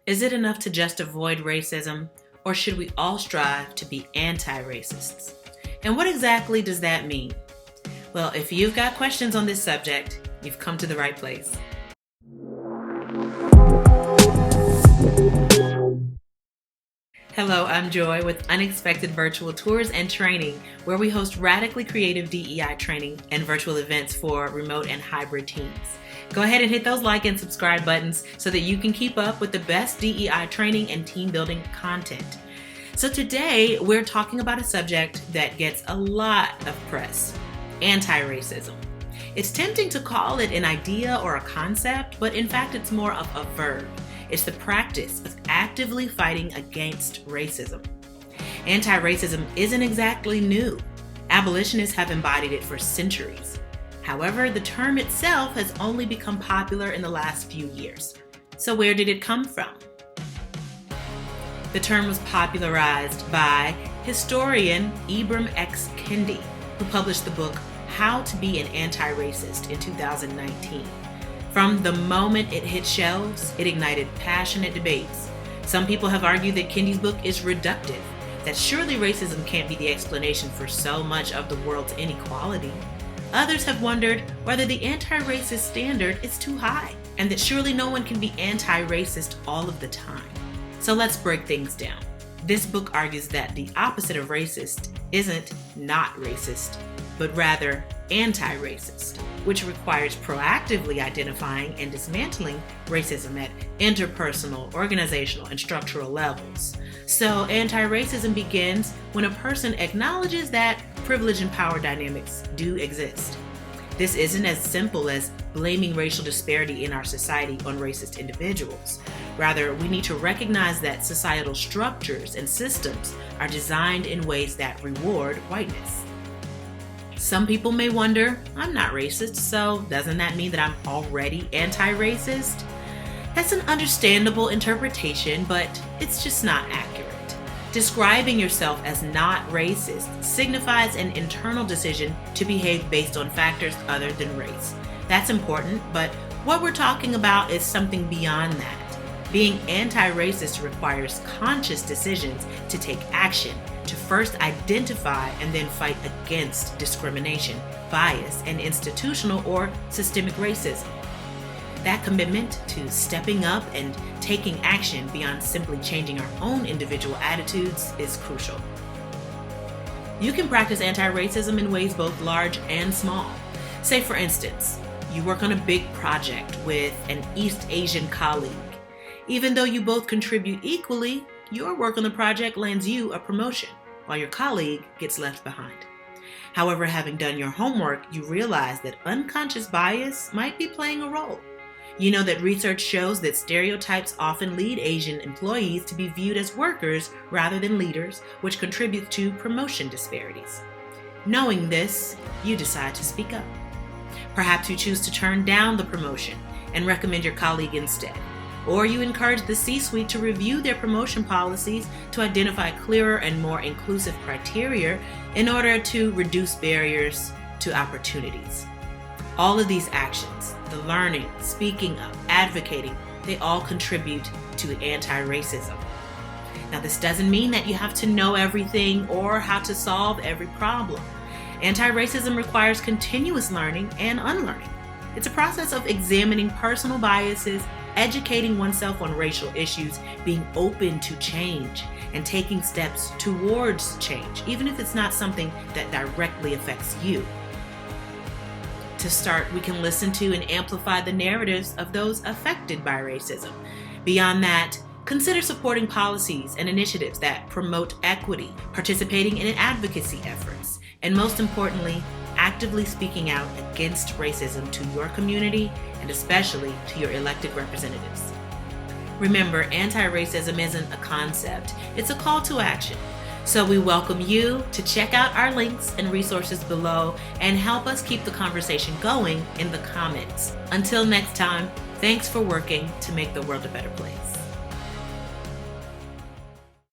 Is it enough to just avoid racism, or should we all strive to be anti-racists? And what exactly does that mean? Well, if you've got questions on this subject, you've come to the right place. Hello, I'm Joy with Unexpected Virtual Tours and Training, where we host radically creative DEI training and virtual events for remote and hybrid teams. Go ahead and hit those like and subscribe buttons so that you can keep up with the best DEI training and team building content. So today we're talking about a subject that gets a lot of press: anti-racism. It's tempting to call it an idea or a concept, but in fact it's more of a verb. It's the practice of actively fighting against racism. Anti-racism isn't exactly new. Abolitionists have embodied it for centuries. However, the term itself has only become popular in the last few years. So where did it come from? The term was popularized by historian Ibram X. Kendi, who published the book How to Be an Anti-Racist in 2019. From the moment it hit shelves, it ignited passionate debates. Some people have argued that Kendi's book is reductive, that surely racism can't be the explanation for so much of the world's inequality. Others have wondered whether the anti-racist standard is too high, and that surely no one can be anti-racist all of the time. So let's break things down. This book argues that the opposite of racist isn't not racist, but rather anti-racist, which requires proactively identifying and dismantling racism at interpersonal, organizational, and structural levels. So anti-racism begins when a person acknowledges that privilege and power dynamics do exist. This isn't as simple as blaming racial disparity in our society on racist individuals. Rather, we need to recognize that societal structures and systems are designed in ways that reward whiteness. Some people may wonder, I'm not racist, so doesn't that mean that I'm already anti-racist? That's an understandable interpretation, but it's just not accurate. Describing yourself as not racist signifies an internal decision to behave based on factors other than race. That's important, but what we're talking about is something beyond that. Being anti-racist requires conscious decisions to take action, to first identify and then fight against discrimination, bias, and institutional or systemic racism. That commitment to stepping up and taking action beyond simply changing our own individual attitudes is crucial. You can practice anti-racism in ways both large and small. Say, for instance, you work on a big project with an East Asian colleague. Even though you both contribute equally, your work on the project lands you a promotion, while your colleague gets left behind. However, having done your homework, you realize that unconscious bias might be playing a role. You know that research shows that stereotypes often lead Asian employees to be viewed as workers rather than leaders, which contributes to promotion disparities. Knowing this, you decide to speak up. Perhaps you choose to turn down the promotion and recommend your colleague instead. Or you encourage the C-suite to review their promotion policies to identify clearer and more inclusive criteria in order to reduce barriers to opportunities. All of these actions, the learning, speaking up, advocating, they all contribute to anti-racism. Now, this doesn't mean that you have to know everything or how to solve every problem. Anti-racism requires continuous learning and unlearning. It's a process of examining personal biases, educating oneself on racial issues, being open to change, and taking steps towards change, even if it's not something that directly affects you. To start, we can listen to and amplify the narratives of those affected by racism. Beyond that, consider supporting policies and initiatives that promote equity, participating in advocacy efforts, and most importantly, actively speaking out against racism to your community and especially to your elected representatives. Remember, anti-racism isn't a concept, it's a call to action. So we welcome you to check out our links and resources below and help us keep the conversation going in the comments. Until next time, thanks for working to make the world a better place.